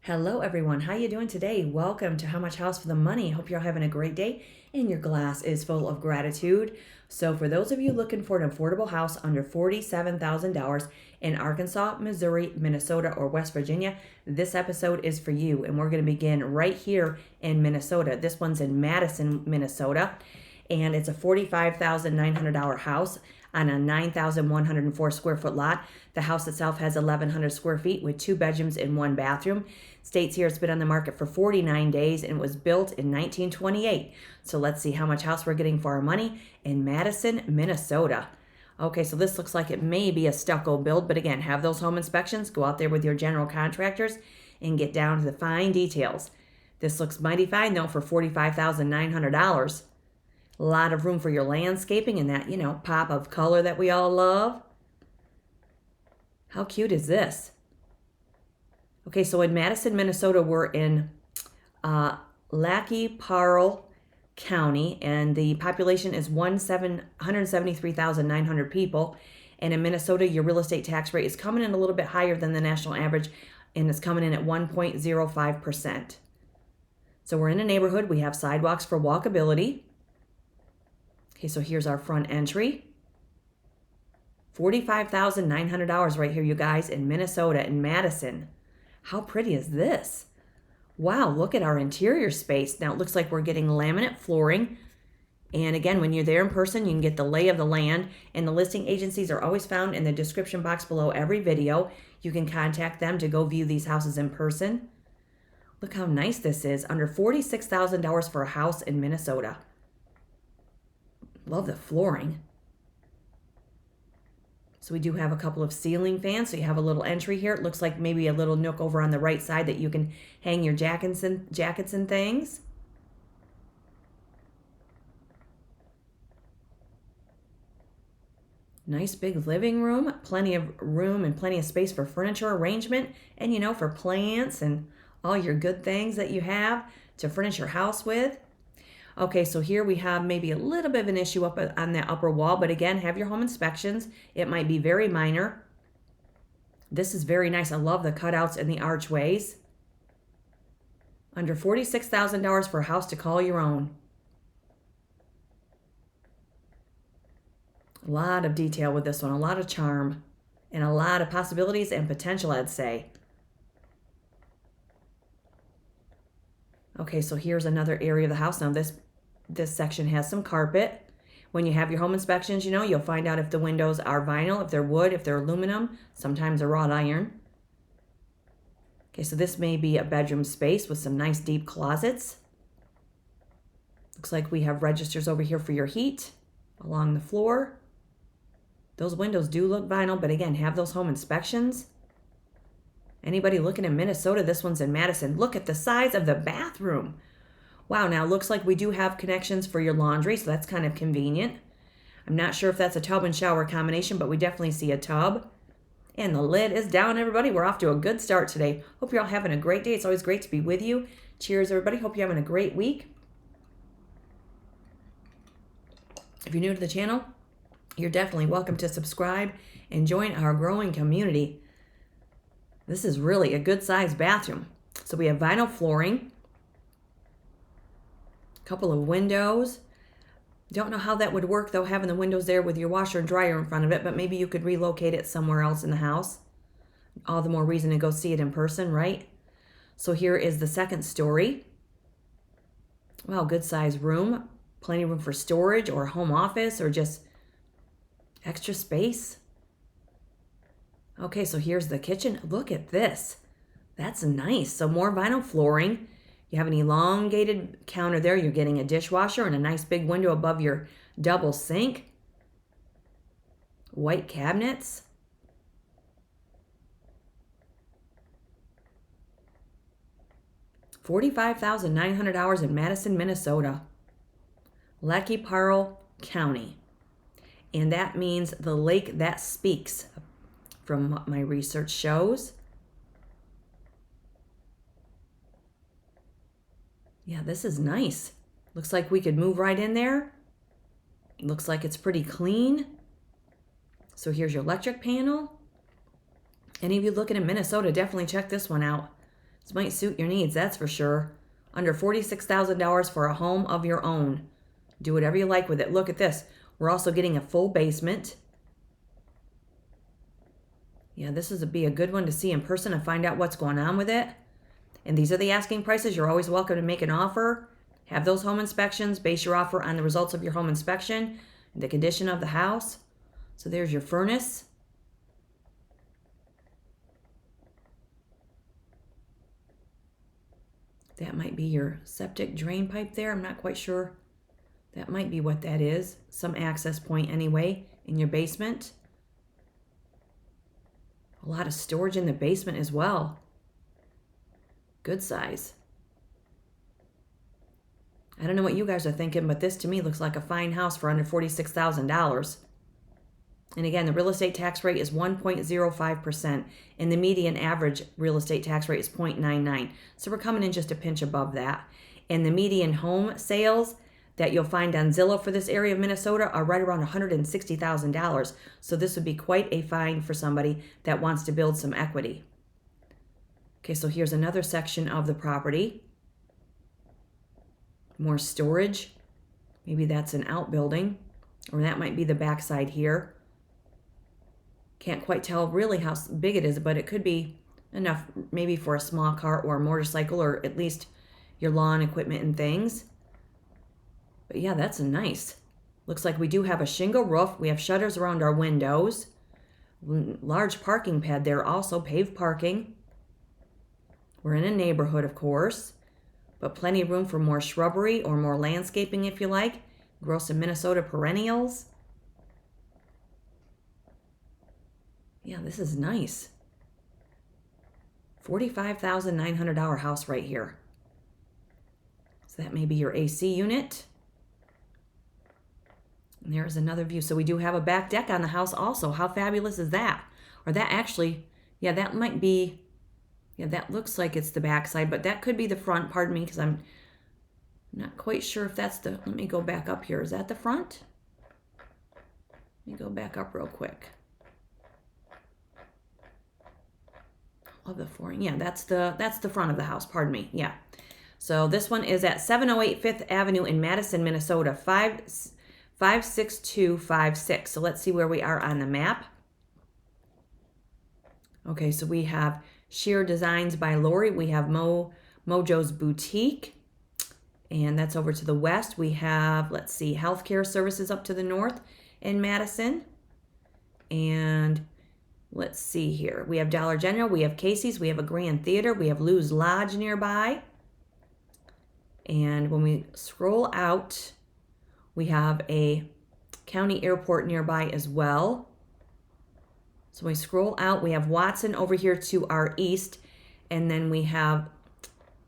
Hello everyone, how you doing today? Welcome to How Much House for the Money. Hope you're having a great day and your glass is full of gratitude. So for those of you looking for an affordable house under $47,000 in Arkansas, Missouri, Minnesota, or West Virginia, this episode is for you. And we're going to begin right here in Minnesota. This one's in Madison, Minnesota, and it's a $45,900 house on a 9,104 square foot lot. The house itself has 1,100 square feet with 2 bedrooms and 1 bathroom. States here it's been on the market for 49 days and was built in 1928. So let's see how much house we're getting for our money in Madison, Minnesota. Okay, so this looks like it may be a stucco build, but again, have those home inspections. Go out there with your general contractors and get down to the fine details. This looks mighty fine though for $45,900. A lot of room for your landscaping and that, pop of color that we all love. How cute is this? Okay, so in Madison, Minnesota, we're in Parle County, and the population is 173,900 people. And in Minnesota, your real estate tax rate is coming in a little bit higher than the national average, and it's coming in at 1.05%. So we're in a neighborhood. We have sidewalks for walkability. Okay, so here's our front entry. $45,900 right here, you guys, in Minnesota, in Madison. How pretty is this? Wow, look at our interior space. Now, it looks like we're getting laminate flooring. And again, when you're there in person, you can get the lay of the land. And the listing agencies are always found in the description box below every video. You can contact them to go view these houses in person. Look how nice this is. Under $46,000 for a house in Minnesota. Love the flooring. So we do have a couple of ceiling fans. So you have a little entry here. It looks like maybe a little nook over on the right side that you can hang your jackets and things. Nice big living room. Plenty of room and plenty of space for furniture arrangement. And, for plants and all your good things that you have to furnish your house with. Okay, so here we have maybe a little bit of an issue up on that upper wall, but again, have your home inspections. It might be very minor. This is very nice. I love the cutouts and the archways. Under $46,000 for a house to call your own. A lot of detail with this one, a lot of charm, and a lot of possibilities and potential, I'd say. Okay, so here's another area of the house. Now this section has some carpet. When you have your home inspections, you'll find out if the windows are vinyl, if they're wood, if they're aluminum, sometimes a wrought iron. Okay, so this may be a bedroom space with some nice deep closets. Looks like we have registers over here for your heat along the floor. Those windows do look vinyl, but again, have those home inspections. Anybody looking in Minnesota, this one's in Madison. Look at the size of the bathroom. Wow, now looks like we do have connections for your laundry, so that's kind of convenient. I'm not sure if that's a tub and shower combination, but we definitely see a tub. And the lid is down, everybody. We're off to a good start today. Hope you're all having a great day. It's always great to be with you. Cheers, everybody. Hope you're having a great week. If you're new to the channel, you're definitely welcome to subscribe and join our growing community. This is really a good-sized bathroom. So we have vinyl flooring, a couple of windows. Don't know how that would work, though, having the windows there with your washer and dryer in front of it, but maybe you could relocate it somewhere else in the house. All the more reason to go see it in person, right? So here is the second story. Wow, good-sized room. Plenty of room for storage or home office or just extra space. Okay, so here's the kitchen. Look at this. That's nice. So more vinyl flooring. You have an elongated counter there. You're getting a dishwasher and a nice big window above your double sink. White cabinets. $45,900 in Madison, Minnesota. Parle County. And that means the lake that speaks, from what my research shows. Yeah, this is nice. Looks like we could move right in there. Looks like it's pretty clean. So here's your electric panel. Any of you looking in Minnesota, definitely check this one out. This might suit your needs, that's for sure. Under $46,000 for a home of your own. Do whatever you like with it. Look at this. We're also getting a full basement. Yeah, this would be a good one to see in person and find out what's going on with it. And these are the asking prices. You're always welcome to make an offer. Have those home inspections. Base your offer on the results of your home inspection and the condition of the house. So there's your furnace. That might be your septic drain pipe there. I'm not quite sure. That might be what that is. Some access point anyway in your basement. A lot of storage in the basement as well. Good size. I don't know what you guys are thinking, but this to me looks like a fine house for under $46,000. And again, the real estate tax rate is 1.05%, and the median average real estate tax rate is 0.99. So we're coming in just a pinch above that. And the median home sales that you'll find on Zillow for this area of Minnesota are right around $160,000. So this would be quite a find for somebody that wants to build some equity. Okay, so here's another section of the property. More storage. Maybe that's an outbuilding, or that might be the backside here. Can't quite tell really how big it is, but it could be enough maybe for a small car or a motorcycle, or at least your lawn equipment and things. But yeah, that's nice. Looks like we do have a shingle roof. We have shutters around our windows. Large parking pad there, also paved parking. We're in a neighborhood, of course, but plenty of room for more shrubbery or more landscaping if you like. Grow some Minnesota perennials. Yeah, this is nice. $45,900 house right here. So that may be your AC unit. And there's another view. So we do have a back deck on the house also. How fabulous is that? Or that actually, yeah, that might be, yeah, that looks like it's the back side, but that could be the front. Pardon me, because I'm not quite sure if that's the, let me go back up here. Is that the front? Let me go back up real quick. Of the flooring. Yeah, that's the front of the house. Pardon me. Yeah. So this one is at 708 5th Avenue in Madison, Minnesota, 56256. So let's see where we are on the map. Okay, so we have Sheer Designs by Lori. We have Mojo's Boutique, and that's over to the west. We have, let's see, Healthcare Services up to the north in Madison. And let's see here. We have Dollar General, we have Casey's, we have a Grand Theater, we have Lou's Lodge nearby. And when we scroll out, we have a county airport nearby as well. So when we scroll out, we have Watson over here to our east, and then we have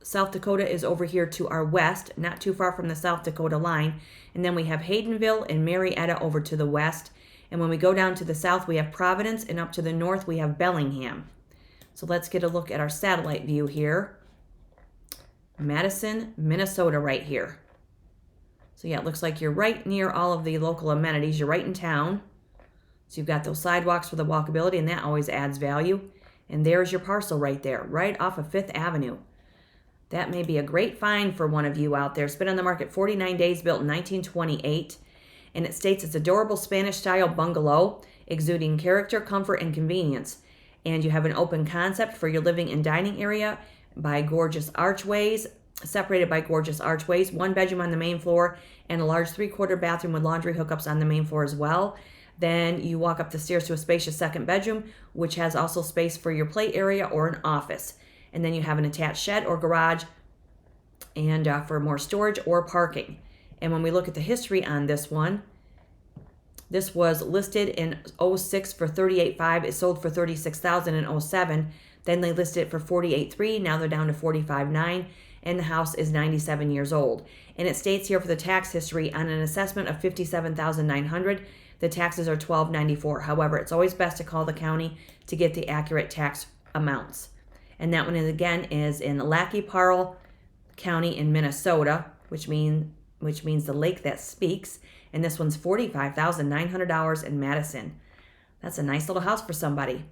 South Dakota is over here to our west, not too far from the South Dakota line. And then we have Haydenville and Marietta over to the west. And when we go down to the south, we have Providence, and up to the north, we have Bellingham. So let's get a look at our satellite view here. Madison, Minnesota right here. So yeah, it looks like you're right near all of the local amenities. You're right in town. So you've got those sidewalks for the walkability, and that always adds value. And there's your parcel right there, right off of 5th Avenue. That may be a great find for one of you out there. It's been on the market 49 days, built in 1928. And it states it's adorable Spanish-style bungalow, exuding character, comfort, and convenience. And you have an open concept for your living and dining area by gorgeous archways, separated by gorgeous archways, 1 bedroom on the main floor, and a large 3/4 bathroom with laundry hookups on the main floor as well. Then you walk up the stairs to a spacious 2nd bedroom, which has also space for your play area or an office. And then you have an attached shed or garage, and for more storage or parking. And when we look at the history on this one, this was listed in 06 for $38,500. It sold for $36,000 in 07. Then they listed it for $48,300. Now they're down to $45,900. And the house is 97 years old. And it states here for the tax history on an assessment of $57,900. The taxes are $1,294. However, it's always best to call the county to get the accurate tax amounts. And that one is, again, is in Lackey Parle County in Minnesota, which means the lake that speaks. And this one's $45,900 in Madison. That's a nice little house for somebody.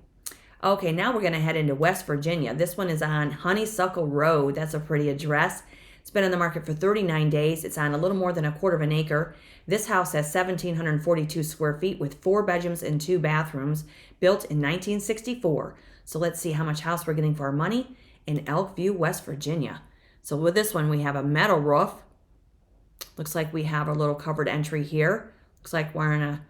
Okay, now we're going to head into West Virginia. This one is on Honeysuckle Road. That's a pretty address. It's been on the market for 39 days. It's on a little more than a quarter of an acre. This house has 1,742 square feet with 4 bedrooms and 2 bathrooms, built in 1964. So let's see how much house we're getting for our money in Elkview, West Virginia. So with this one, we have a metal roof. Looks like we have a little covered entry here. Looks like we're in a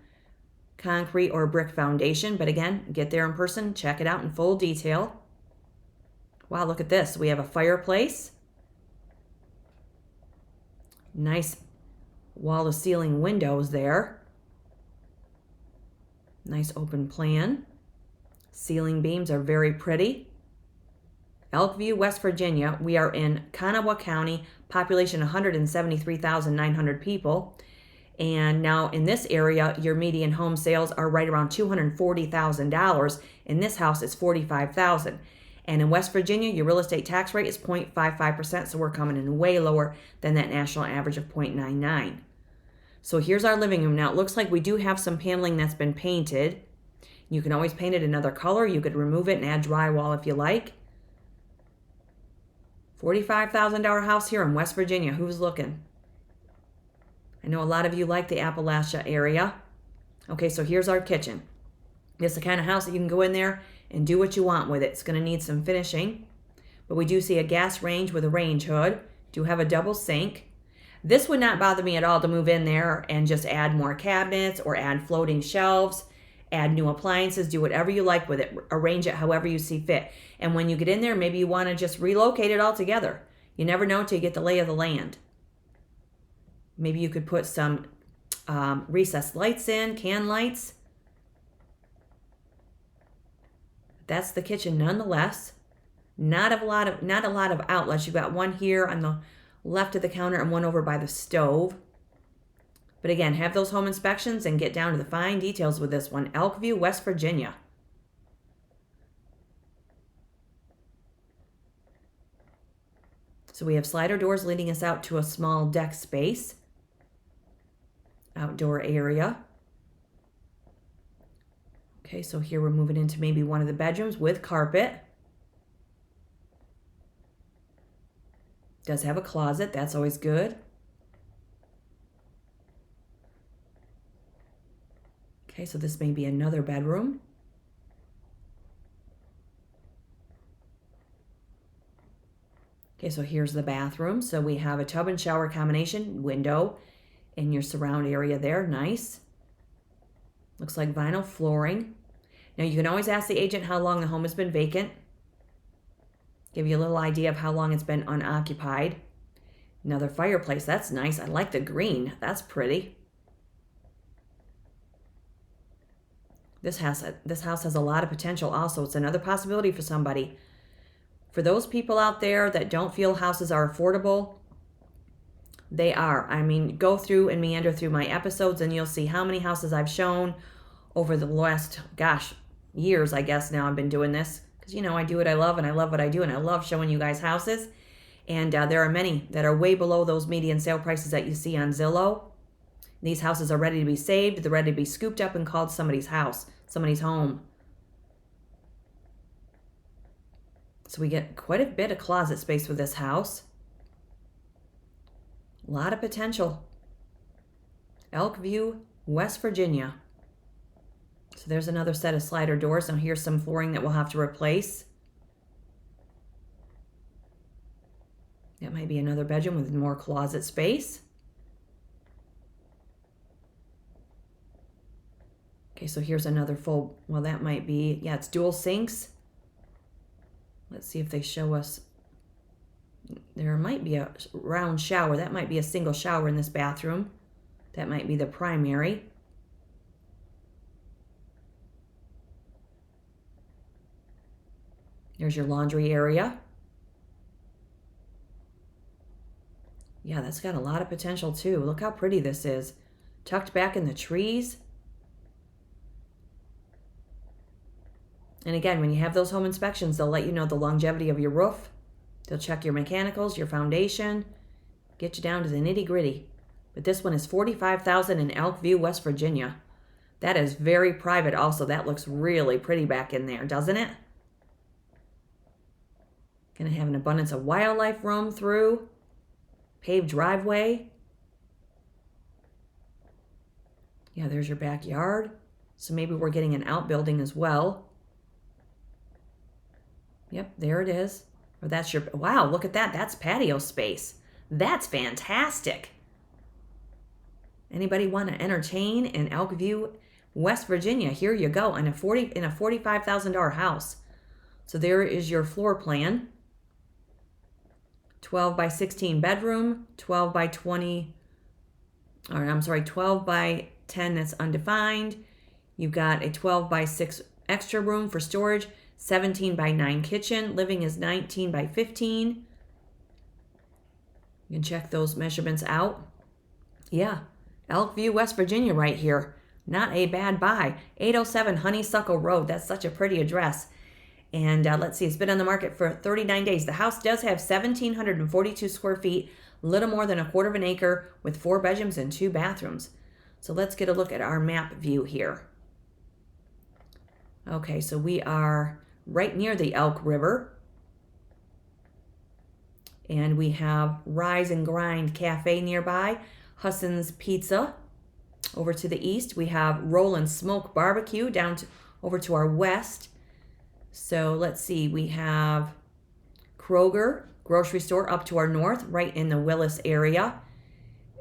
concrete or brick foundation. But again, get there in person, check it out in full detail. Wow, look at this. We have a fireplace. Nice wall-to-ceiling windows there. Nice open plan. Ceiling beams are very pretty. Elkview, West Virginia. We are in Kanawha County, population 173,900 people. And now in this area, your median home sales are right around $240,000. In this house, it's $45,000. And in West Virginia, your real estate tax rate is 0.55%, so we're coming in way lower than that national average of 0.99. So here's our living room. Now, it looks like we do have some paneling that's been painted. You can always paint it another color. You could remove it and add drywall if you like. $45,000 house here in West Virginia. Who's looking? I know a lot of you like the Appalachia area. Okay, so here's our kitchen. It's the kind of house that you can go in there and do what you want with it. It's going to need some finishing. But we do see a gas range with a range hood. Do have a double sink. This would not bother me at all to move in there and just add more cabinets or add floating shelves, add new appliances, do whatever you like with it. Arrange it however you see fit. And when you get in there, maybe you want to just relocate it all together. You never know until you get the lay of the land. Maybe you could put some recessed lights in, can lights. That's the kitchen nonetheless. Not a lot of outlets. You've got one here on the left of the counter and one over by the stove. But again, have those home inspections and get down to the fine details with this one. Elkview, West Virginia. So we have slider doors leading us out to a small deck space. Outdoor area. Okay, so here we're moving into maybe one of the bedrooms with carpet. Does have a closet, that's always good. Okay, so this may be another bedroom. Okay, so here's the bathroom. So we have a tub and shower combination, window in your surround area there, nice. Looks like vinyl flooring. Now you can always ask the agent how long the home has been vacant. Give you a little idea of how long it's been unoccupied. Another fireplace, that's nice. I like the green, that's pretty. This house has a lot of potential also. It's another possibility for somebody. For those people out there that don't feel houses are affordable, they are. I mean, go through and meander through my episodes and you'll see how many houses I've shown over the last, years, I guess now I've been doing this. Because, I do what I love and I love what I do and I love showing you guys houses. And there are many that are way below those median sale prices that you see on Zillow. These houses are ready to be saved. They're ready to be scooped up and called somebody's house, somebody's home. So we get quite a bit of closet space with this house. A lot of potential. Elkview, West Virginia. So there's another set of slider doors. Now here's some flooring that we'll have to replace. That might be another bedroom with more closet space. Okay, so here's another full, well, that might be, it's dual sinks. Let's see if they show us. There might be a round shower. That might be a single shower in this bathroom. That might be the primary. There's your laundry area. Yeah, that's got a lot of potential too. Look how pretty this is. Tucked back in the trees. And again, when you have those home inspections, they'll let you know the longevity of your roof. They'll check your mechanicals, your foundation, get you down to the nitty-gritty. But this one is $45,000 in Elkview, West Virginia. That is very private also. That looks really pretty back in there, doesn't it? Gonna have an abundance of wildlife roam through. Paved driveway. Yeah, there's your backyard. So maybe we're getting an outbuilding as well. Yep, there it is. Or that's your, wow, look at that. That's patio space. That's fantastic. Anybody want to entertain in Elkview, West Virginia? Here you go, in a $45,000 house. So there is your floor plan. 12 by 16 bedroom, 12 by 20, or I'm sorry, 12 by 10 that's undefined. You've got a 12 by 6 extra room for storage, 17 by 9 kitchen. Living is 19 by 15. You can check those measurements out. Yeah, Elkview, West Virginia right here. Not a bad buy. 807 Honeysuckle Road. That's such a pretty address. And let's see, it's been on the market for 39 days. The house does have 1,742 square feet, a little more than a quarter of an acre, with 4 bedrooms and 2 bathrooms. So let's get a look at our map view here. Okay, so we are right near the Elk River. And we have Rise and Grind Cafe nearby, Husson's Pizza. Over to the east, we have Roll and Smoke Barbecue down over to our west. So let's see, we have Kroger grocery store up to our north, right in the Willis area.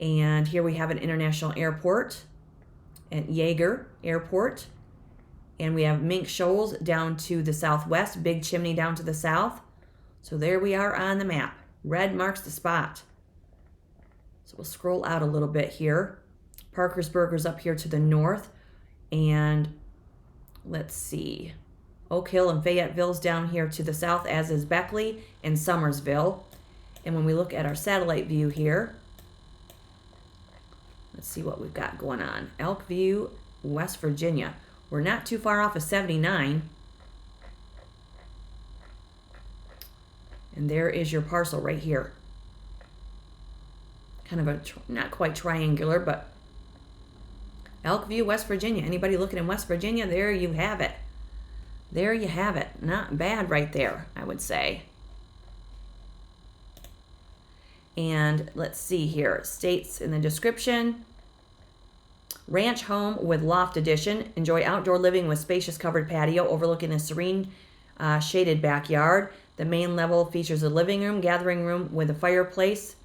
And here we have an international airport at Jaeger Airport. And we have Mink Shoals down to the southwest, Big Chimney down to the south. So there we are on the map. Red marks the spot. So we'll scroll out a little bit here. Parkersburg's up here to the north. And let's see, Oak Hill and Fayetteville's down here to the south, as is Beckley and Summersville. And when we look at our satellite view here, let's see what we've got going on. Elkview, West Virginia. We're not too far off of 79. And there is your parcel right here. Kind of a, not quite triangular, but Elkview, West Virginia. Anybody looking in West Virginia, there you have it. There you have it. Not bad right there, I would say. And let's see here. It states in the description, ranch home with loft addition. Enjoy outdoor living with spacious covered patio overlooking a serene shaded backyard. The main level features a living room, gathering room with a fireplace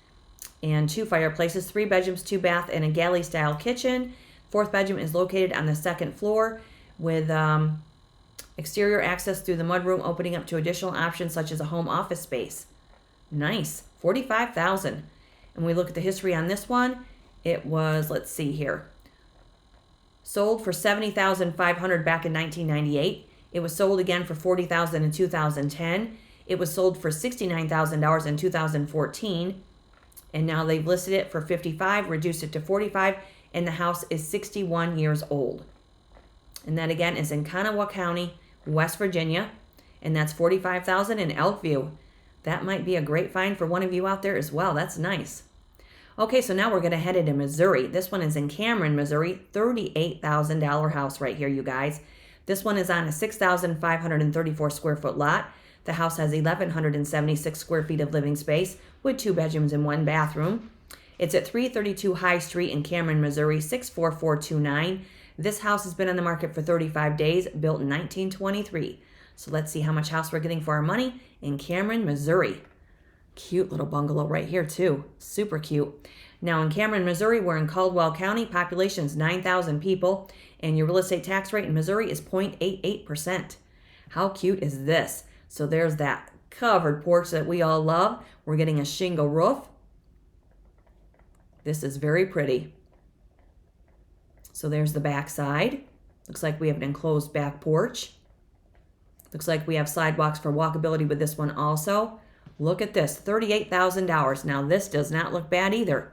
and 2 fireplaces, 3 bedrooms, 2 bath, and a galley style kitchen. 4th bedroom is located on the 2nd floor with exterior access through the mudroom, opening up to additional options such as a home office space. Nice. $45,000. And we look at the history on this one. It was, let's see here, sold for $70,500 back in 1998. It was sold again for $40,000 in 2010. It was sold for $69,000 in 2014. And now they've listed it for $55,000, reduced it to $45,000, and the house is 61 years old. And that again is in Kanawha County, West Virginia, and that's $45,000 in Elkview. That might be a great find for one of you out there as well. That's nice. Okay, so now we're going to head into Missouri. This one is in Cameron, Missouri. $38,000 house right here, you guys. This one is on a 6,534 square foot lot. The house has 1,176 square feet of living space with 2 bedrooms and 1 bathroom. It's at 332 High Street in Cameron, Missouri, 64429. This house has been on the market for 35 days, built in 1923. So let's see how much house we're getting for our money in Cameron, Missouri. Cute little bungalow right here too. Super cute. Now in Cameron, Missouri, we're in Coldwell County. Population is 9,000 people. And your real estate tax rate in Missouri is 0.88%. How cute is this? So there's that covered porch that we all love. We're getting a shingle roof. This is very pretty. So there's the back side. Looks like we have an enclosed back porch. Looks like we have sidewalks for walkability with this one also. Look at this, $38,000. Now this does not look bad either.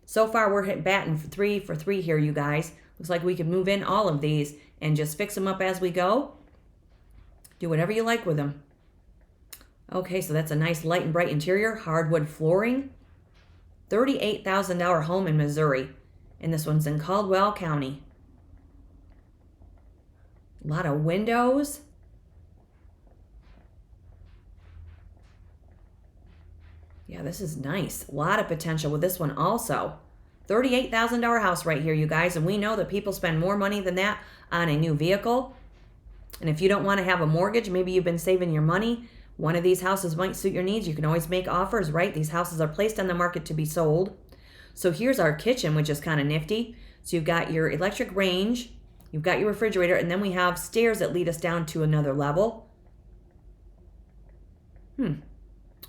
So far we're batting for 3 for 3 here, you guys. Looks like we could move in all of these and just fix them up as we go. Do whatever you like with them. Okay, so that's a nice light and bright interior, hardwood flooring. $38,000 home in Missouri. And this one's in Coldwell County. A lot of windows. Yeah, this is nice. A lot of potential with this one also. $38,000 house right here, you guys. And we know that people spend more money than that on a new vehicle. And if you don't want to have a mortgage, maybe you've been saving your money. One of these houses might suit your needs. You can always make offers, right? These houses are placed on the market to be sold. So here's our kitchen, which is kind of nifty. So you've got your electric range, you've got your refrigerator, and then we have stairs that lead us down to another level.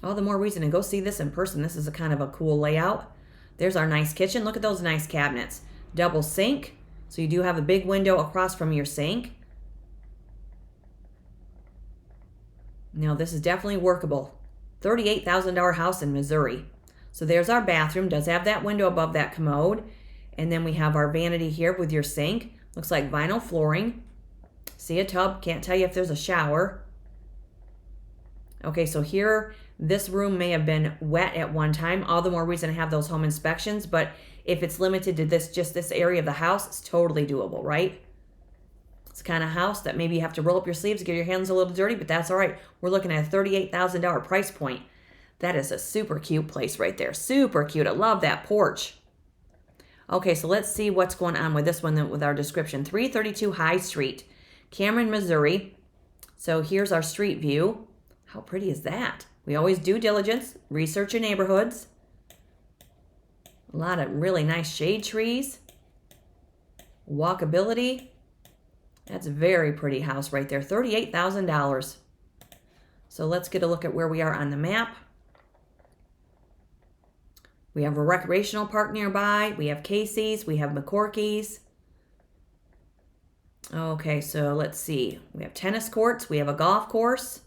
All the more reason to go see this in person. This is a kind of a cool layout. There's our nice kitchen. Look at those nice cabinets. Double sink. So you do have a big window across from your sink. Now this is definitely workable. $38,000 house in Missouri. So there's our bathroom. Does have that window above that commode. And then we have our vanity here with your sink. Looks like vinyl flooring. See a tub. Can't tell you if there's a shower. Okay, so here, this room may have been wet at one time. All the more reason to have those home inspections. But if it's limited to just this area of the house, it's totally doable, right? It's the kind of house that maybe you have to roll up your sleeves, get your hands a little dirty, but that's all right. We're looking at a $38,000 price point. That is a super cute place right there. Super cute. I love that porch. Okay, so let's see what's going on with this one with our description. 332 High Street, Cameron, Missouri. So here's our street view. How pretty is that? We always do diligence, research your neighborhoods. A lot of really nice shade trees. Walkability. That's a very pretty house right there. $38,000. So let's get a look at where we are on the map. We have a recreational park nearby. We have Casey's. We have McCorkey's. Okay, so let's see. We have tennis courts. We have a golf course.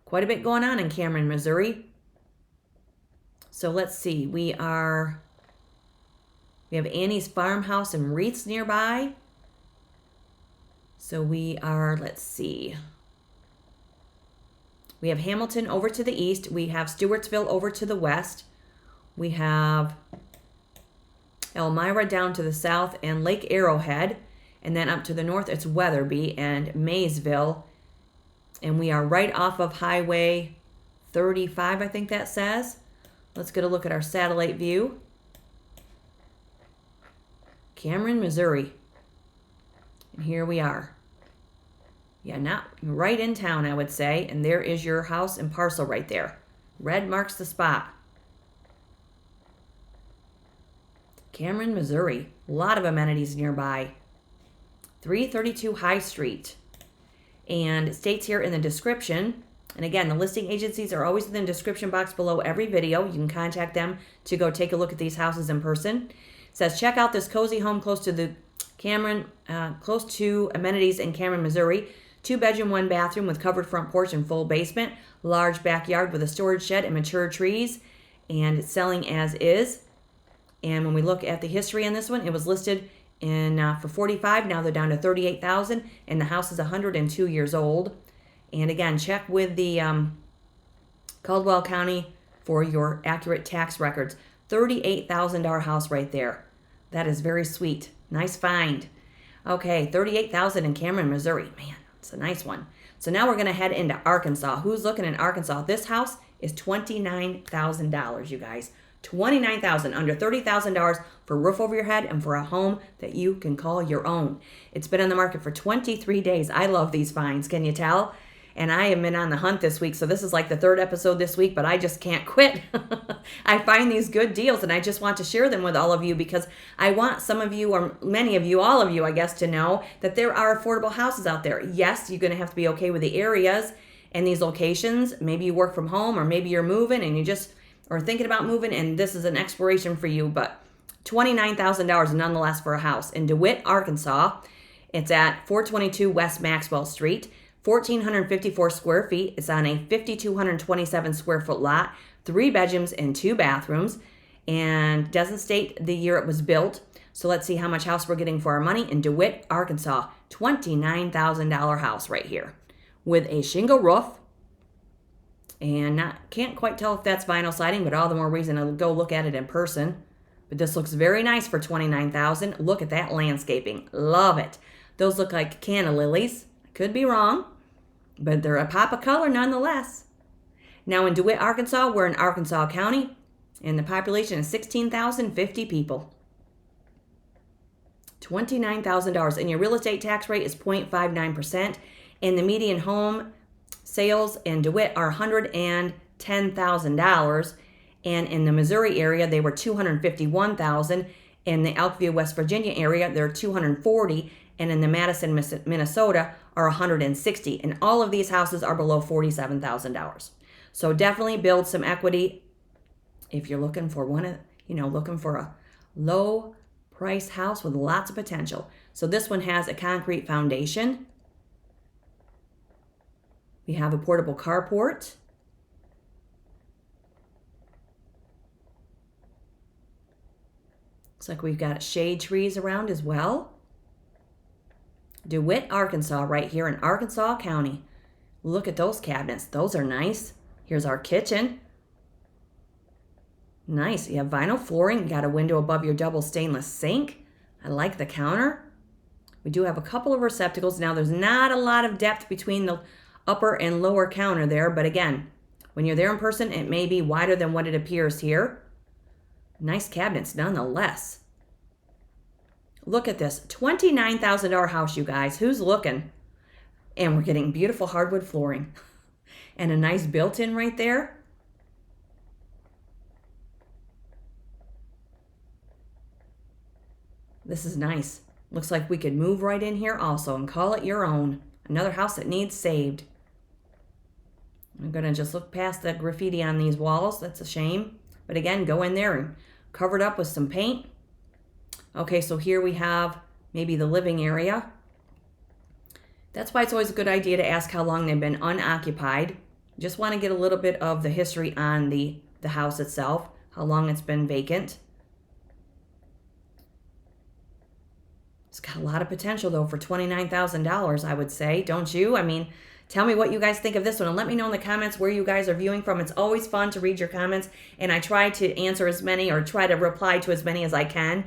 Quite a bit going on in Cameron, Missouri. So let's see. We have Annie's Farmhouse and Wreaths nearby. So let's see. We have Hamilton over to the east. We have Stewartsville over to the west. We have Elmira down to the south and Lake Arrowhead. And then up to the north, it's Weatherby and Maysville. And we are right off of Highway 35, I think that says. Let's get a look at our satellite view. Cameron, Missouri. And here we are. Yeah, not right in town, I would say. And there is your house and parcel right there. Red marks the spot. Cameron, Missouri. A lot of amenities nearby. 332 High Street. And it states here in the description, and again, the listing agencies are always in the description box below every video. You can contact them to go take a look at these houses in person. It says, check out this cozy home close to amenities in Cameron, Missouri. 2-bedroom, 1-bathroom with covered front porch and full basement. Large backyard with a storage shed and mature trees. And it's selling as is. And when we look at the history on this one, it was listed for $45,000. Now they're down to $38,000, and the house is 102 years old. And again, check with the Coldwell County for your accurate tax records. $38,000 house right there. That is very sweet. Nice find. Okay, $38,000 in Cameron, Missouri. Man, it's a nice one. So now we're going to head into Arkansas. Who's looking in Arkansas? This house is $29,000, you guys. $29,000, under $30,000 for a roof over your head and for a home that you can call your own. It's been on the market for 23 days. I love these finds, can you tell? And I have been on the hunt this week, so this is like the 3rd episode this week, but I just can't quit. I find these good deals, and I just want to share them with all of you because I want some of you, or many of you, all of you, I guess, to know that there are affordable houses out there. Yes, you're going to have to be okay with the areas and these locations. Maybe you work from home, or maybe you're moving and you just are thinking about moving, and this is an exploration for you, but $29,000 nonetheless for a house in DeWitt, Arkansas. It's at 422 West Maxwell Street. 1,454 square feet. It's on a 5,227 square foot lot, 3 bedrooms and 2 bathrooms, and doesn't state the year it was built. So let's see how much house we're getting for our money in DeWitt, Arkansas. $29,000 house right here with a shingle roof. And can't quite tell if that's vinyl siding, but all the more reason to go look at it in person. But this looks very nice for $29,000. Look at that landscaping. Love it. Those look like canna lilies. I could be wrong, but they're a pop of color nonetheless. Now in DeWitt, Arkansas, we're in Arkansas County, and the population is 16,050 people. $29,000, and your real estate tax rate is 0.59%, and the median home sales in DeWitt are $110,000, and in the Missouri area they were $251,000. In the Elkview, West Virginia area they're $240,000, and in the Madison, Minnesota are $160,000, and all of these houses are below $47,000. So definitely build some equity if you're looking for looking for a low price house with lots of potential. So this one has a concrete foundation. We have a portable carport. Looks like we've got shade trees around as well. DeWitt, Arkansas, right here in Arkansas County. Look at those cabinets. Those are nice. Here's our kitchen. Nice. You have vinyl flooring. You got a window above your double stainless sink. I like the counter. We do have a couple of receptacles. Now, there's not a lot of depth between the upper and lower counter there, but again, when you're there in person, it may be wider than what it appears here. Nice cabinets nonetheless. Look at this. $29,000 house, you guys. Who's looking? And we're getting beautiful hardwood flooring. And a nice built-in right there. This is nice. Looks like we could move right in here also and call it your own. Another house that needs saved. I'm going to just look past the graffiti on these walls. That's a shame. But again, go in there and cover it up with some paint. Okay, so here we have maybe the living area. That's why it's always a good idea to ask how long they've been unoccupied. Just want to get a little bit of the history on the house itself, how long it's been vacant. It's got a lot of potential though for $29,000, I would say, don't you? I mean, tell me what you guys think of this one and let me know in the comments where you guys are viewing from. It's always fun to read your comments, and I try to answer as many or try to reply to as many as I can.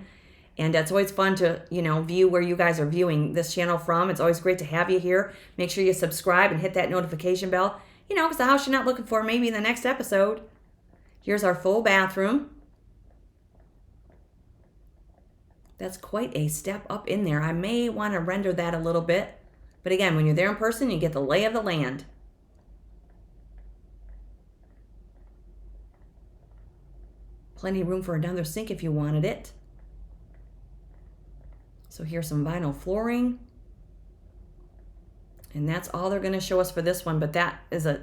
And it's always fun to, view where you guys are viewing this channel from. It's always great to have you here. Make sure you subscribe and hit that notification bell, because the house you're not looking for maybe in the next episode. Here's our full bathroom. That's quite a step up in there. I may want to render that a little bit. But again, when you're there in person, you get the lay of the land. Plenty of room for another sink if you wanted it. So here's some vinyl flooring. And that's all they're going to show us for this one. But that is a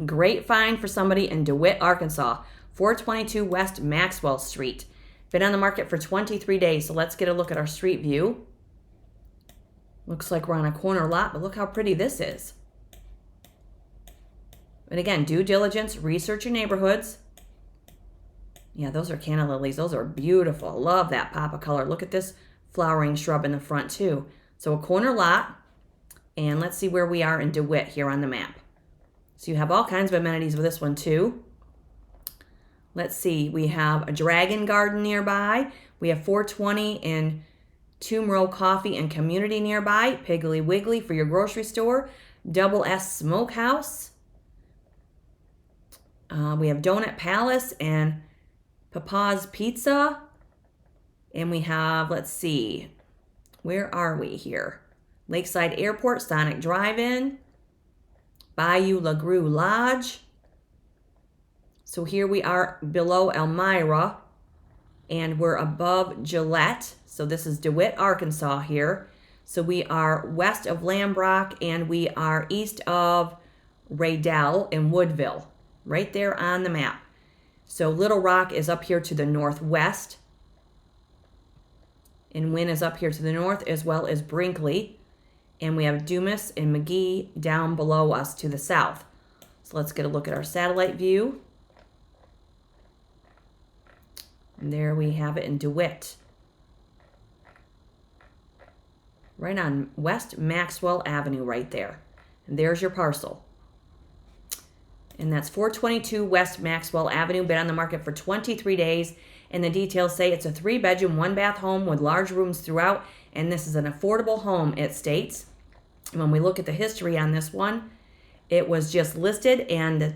great find for somebody in DeWitt, Arkansas. 422 West Maxwell Street. Been on the market for 23 days. So let's get a look at our street view. Looks like we're on a corner lot, but look how pretty this is. And again, due diligence, research your neighborhoods. Yeah, those are canna lilies. Those are beautiful. Love that pop of color. Look at this flowering shrub in the front too. So a corner lot. And let's see where we are in DeWitt here on the map. So you have all kinds of amenities with this one too. Let's see. We have a dragon garden nearby. We have 420 and Tomb Row Coffee and Community nearby. Piggly Wiggly for your grocery store. Double S Smokehouse. We have Donut Palace and Papa's Pizza. And we have, let's see, where are we here? Lakeside Airport, Sonic Drive-In, Bayou LaGrue Lodge. So here we are below Elmira, and we're above Gillette. So this is DeWitt, Arkansas here. So we are west of Lambrock, and we are east of Raydell in Woodville, right there on the map. So Little Rock is up here to the northwest, and Wynn is up here to the north, as well as Brinkley. And we have Dumas and McGee down below us to the south. So let's get a look at our satellite view. And there we have it in DeWitt. Right on West Maxwell Avenue right there. And there's your parcel. And that's 422 West Maxwell Avenue. Been on the market for 23 days. And the details say it's a 3-bedroom, 1-bath home with large rooms throughout And this is an affordable home, it states. And when we look at the history on this one, it was just listed, and the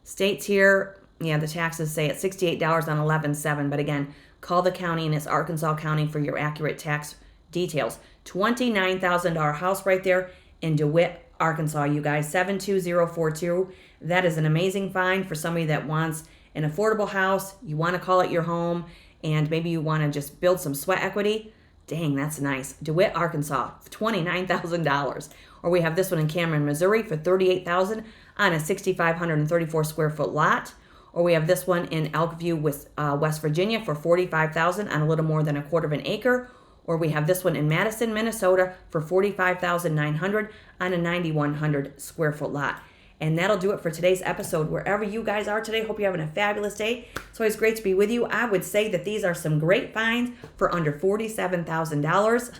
states here, the taxes say it's $68 on 11/7. But again, call the county, and it's Arkansas County, for your accurate tax details. $29,000 house right there in DeWitt, Arkansas, you guys. 72042. That is an amazing find for somebody that wants an affordable house. You want to call it your home, and maybe you want to just build some sweat equity. Dang, that's nice. DeWitt, Arkansas, $29,000. Or we have this one in Cameron, Missouri for $38,000 on a 6,534 square foot lot. Or we have this one in Elkview, West Virginia for $45,000 on a little more than a quarter of an acre. Or we have this one in Madison, Minnesota for $45,900 on a 9,100 square foot lot. And that'll do it for today's episode. Wherever you guys are today, hope you're having a fabulous day. It's always great to be with you. I would say that these are some great finds for under $47,000.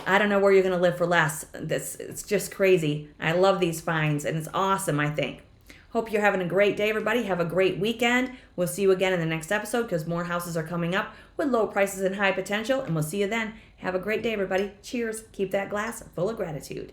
I don't know where you're going to live for less. It's just crazy. I love these finds, and it's awesome, I think. Hope you're having a great day, everybody. Have a great weekend. We'll see you again in the next episode because more houses are coming up with low prices and high potential, and we'll see you then. Have a great day, everybody. Cheers. Keep that glass full of gratitude.